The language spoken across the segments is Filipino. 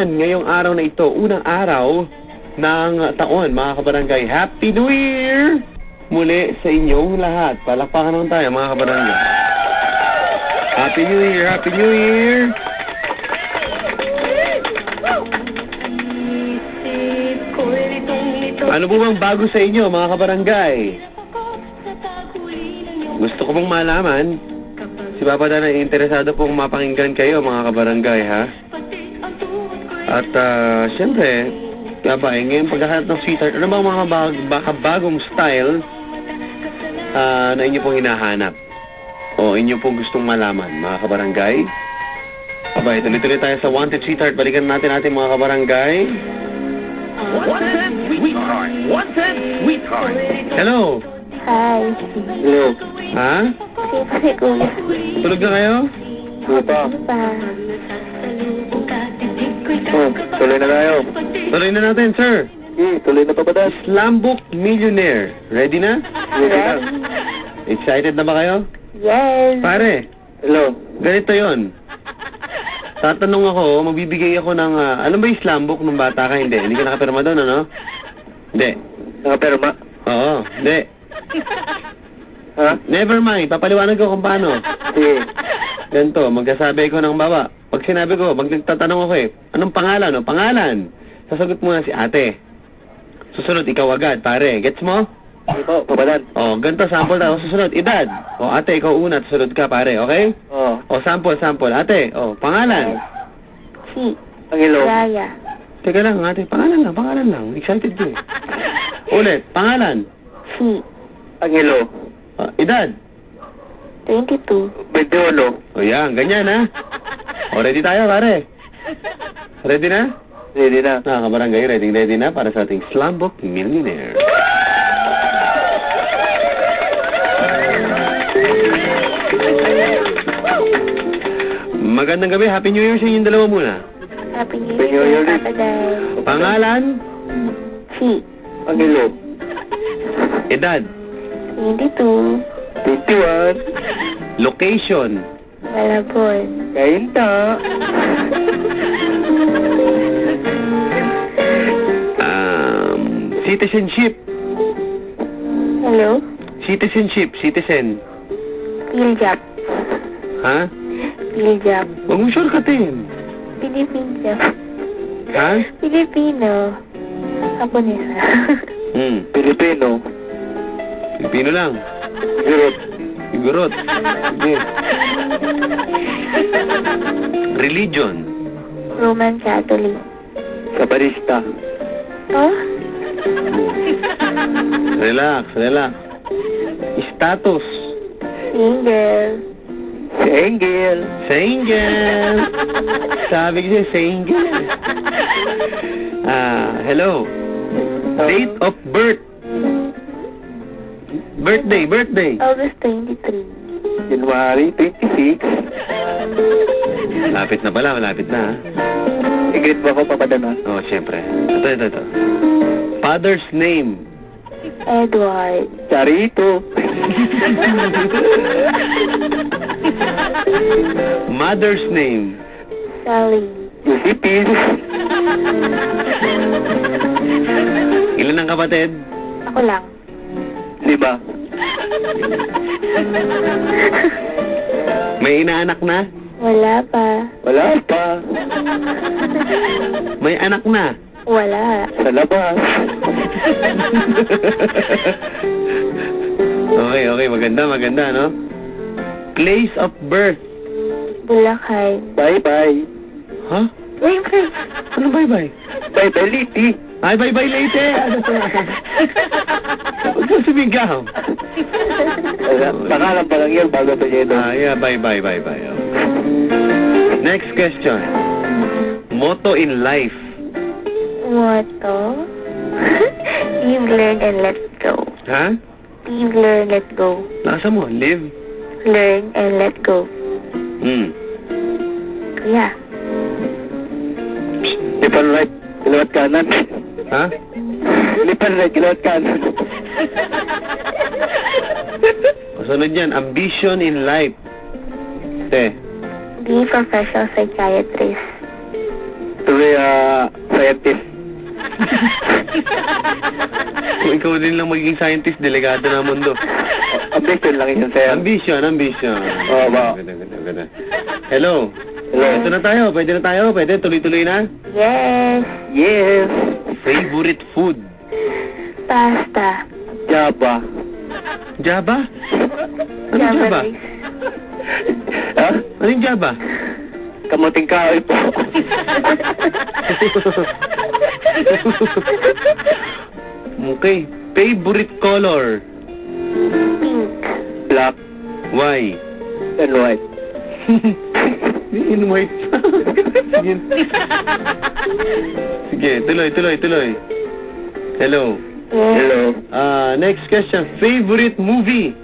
naman ngayong araw na ito, unang araw ng taon, mga kabarangay. Happy New Year! Muli sa inyong lahat. Palakpakan naman tayo, mga kabarangay. Happy New Year! Happy New Year! Ano po bang bago sa inyo, mga kabarangay? Gusto ko pong malaman. Si Papa Dan ay interesado pong mapakinggan kayo, mga kabarangay, ha? At, siyempre, ngayon pagkakanap ng sweetheart, ano bang mga bagong style na inyo pong hinahanap? O inyo pong gustong malaman, mga kabarangay? Abay, tuloy-tuloy tayo sa Wanted Sweetheart. Balikan natin mga kabarangay. Wanted Sweetheart! Wanted Sweetheart! Hello! Hi. Hello. Ha? Si Kuya. Tulog na kayo? Pa. Tuloy na tayo. Tuloy na natin, sir. Tuloy na pa ba, Dad? Slambok Millionaire. Ready na? Yes. Excited na ba kayo? Yes. Pare, Hello? ganito yon. Tatanong ako, magbibigay ako ng, alam ba yung slambok nung bata ka? Hindi ka nakapirma doon, ano? Hindi. Nakaperma? Oo, hindi. Ha? Never mind, papaliwanag ko kung paano. Sige. Ganito, magkasabi ko ng baba. Pag sinabi ko, magtatanong ako anong pangalan, o? Pangalan. Sasagot muna si ate. Susunod, ikaw agad, pare. Gets mo? Ito, pabalan. O, ganito, sample daw. Susunod, edad. O, ate, ikaw una, susunod ka, pare, okay? Oh. O, sample. Ate, pangalan. Si Angelo. Raya. Teka lang, ate, pangalan lang. Excited ko eh. Ulit, pangalan. Si Angelo. Edad. 22. 21. O, yan, ganyan, ha? O, ready tayo, pare. Ready na? Ready na. Kabarangay, ready na para sa ating Slambok Millionaire. Magandang gabi, Happy New Year sa inyong dalawa muna. Happy New Happy New Year, Year. Papa Dan. Pangalan, Si Angelo. edad, 22. 21. location, Malabon. Kainta. citizenship, Hello? citizen. Piljap. Ha? Piljap. Huwag mo shortcutin. Pilipino. Ha? Pilipino. Japonesa. Pilipino. Pilipino lang. Europe. Sigurot. Sige. Religion. Roman Catholic. Sabarista. Oh? Relax. Status. Single. Single. Single. Sabi ko siya, single. Hello. Date of birth. Birthday. August 23. January 26. Malapit na, ha? I-greet mo ako, papadan, ha? Oh, siyempre. Ito. Father's name. Edward. Charito. Mother's name. Sally. Josephine. Ilan ang kapatid? Ako lang. 5. May inaanak na? Wala pa. Wala pa. May anak na? Wala. Sa labas. Okay. Maganda, no? Place of birth. Bulakay. Bye-bye. Ha? Wait. Ano bye-bye? Bye-bye, Liti. Ay, bye-bye later! Huwag mo sumigaw. Pangalan pa lang yun bago pa yun. Yeah, bye-bye. Oh. Next question. Motto in life. Motto? Live, learn, and let go. Ha? Live, learn, let go. Nasa mo? Live? Learn, and let go. Kuya. Left and right, kilawat kanan. Ha? Left and right, kilawat kanan. Kasunod yan, ambition in life. Be professional psychiatrist. To be a scientist. Kung ikaw din lang magiging scientist, delegado na mundo. Ambition lang yun, sir. Ambition. Oo, ba? Ganda. Hello. Hello. Ito na tayo. Pwede tuloy-tuloy na. Yes. Yes. Favorite food? Pasta. Java. Java? Ano Java Java? rice. Ha? Ano yung Java? Kamuting kahoy po. Okay. Favorite color? Pink. Black Why? and white. In white. Sige. Sige, tuloy. Hello. Yes. Hello. Next question. Favorite movie?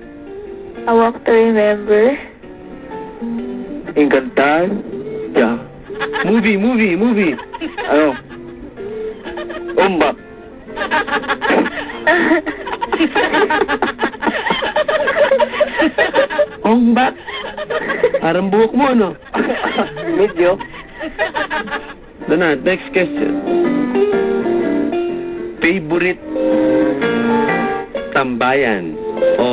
A Walk to Remember. Encantan. Yeah. Movie. Ano? Umbak. Ongbak. Parang buhok mo, no? Medyo. Next question. Favorite tambayan o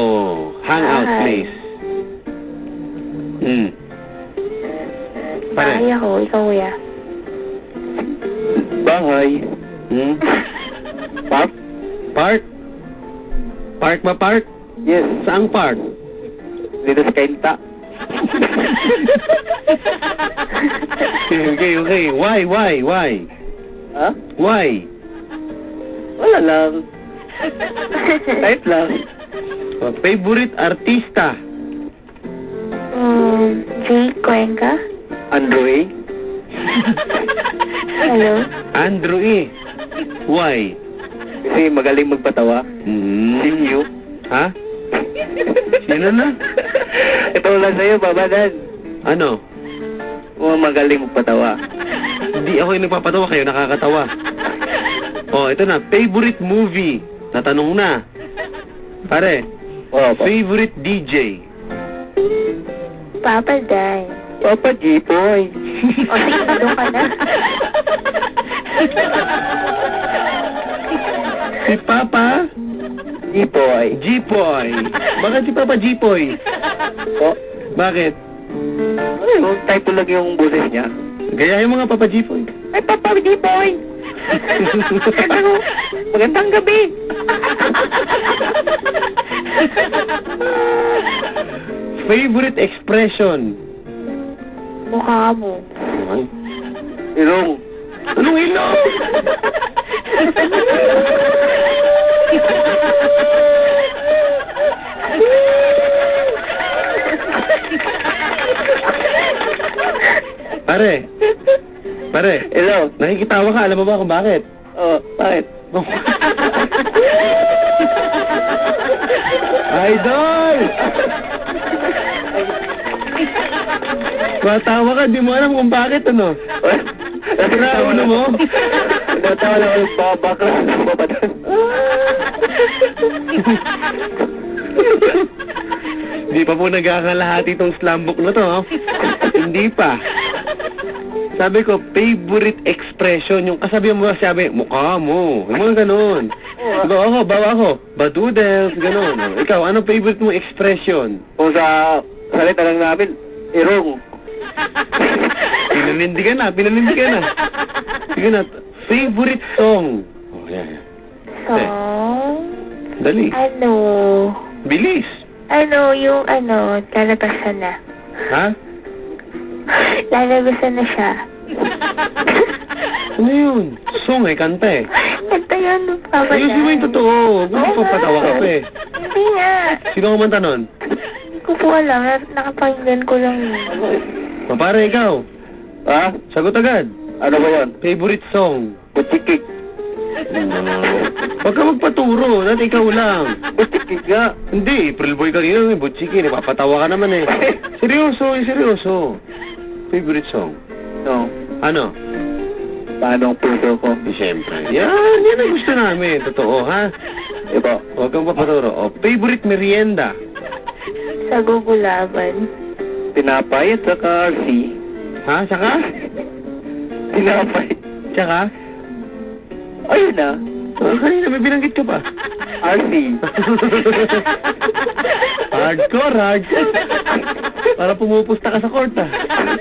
hangout place? Pare. Bahay ako, ikaw kuya. Bahay. Park. Park? Park ba park? Yes. Saang park? Dito sa Kainta. Okay. Why? Ha? Why? Wala lang. Kahit lang. Favorite artista? Jay Cuenca. Android. Hello. Andrew E. Why? Kasi magaling magpatawa. Sino? Ha? Sino na? Ito lang sa'yo, babadan. Ano? Mga magaling magpatawa. Hindi ako yung nagpapatawa, kayo nakakatawa. Ito na. Favorite movie? Natanong na. Pare, Oo, favorite DJ? Papa Dan. Papa G-Boy. O sige, doon ka na. Si Papa G-Boy. G-Poy. Bakit si Papa G-Poy? O, Bakit? ano, type lang yung boses niya. Gayahin mo nga Papa G-Poy. Ay, Papa G-Boy! Magandang gabi! Favorite expression? Mukha mo. Ilong. Anong ilong? Pare, Hello. nakikitawa ka. Alam mo ba kung bakit? Oh, bakit? Idol! Matawa ka, di mo alam kung bakit, ano? Sira ulo mo? Natawa lang ako babakla ng babadan. Hindi pa po nagkakalahati itong slumbook na to, ha? Hindi pa. Sabi ko, favorite expression, yung kasabihan mo sabi, mukha mo. Yung mga ganun. Bawa ako, badudels, ganun. Ikaw, anong favorite mong expression? Kung sa salita lang namin, irong. Pinanindigan na. Sige na, favorite song. Yeah. Song? Dali. Ano? Bilis. Yung lalabasan na. Ha? Lalabasan na siya. Ano yun? Song kanta eh. Kanta yun, Papa Dan. Ayusin mo yung totoo. Huwag mo papatawa ka pa eh. Hindi nga. Sino kumanta nun? Hindi ko po alam. Nakapakinggan ko lang yun. Pare, ikaw. Ha? Sagot agad. Ano ba yun? Favorite song. Butikik. Huwag ka magpaturo. Dati ikaw lang. Butikik nga. Hindi, April Boy kanina. Butchiki. Napapatawa ka naman eh. Seryoso. Favorite song. No. Ano? Paano ang puso ko? Siyempre. Yan ang gusto namin. Totoo, ha? Iba. Huwag kang papaturo. Favorite merienda. Sa gugulaban. Tinapay at saka si. Ha? Saka? Tinapay. Tsaka? Ayun na. Kanina may binanggit ka pa. RC. Hardcore. Para pumupusta ka sa court,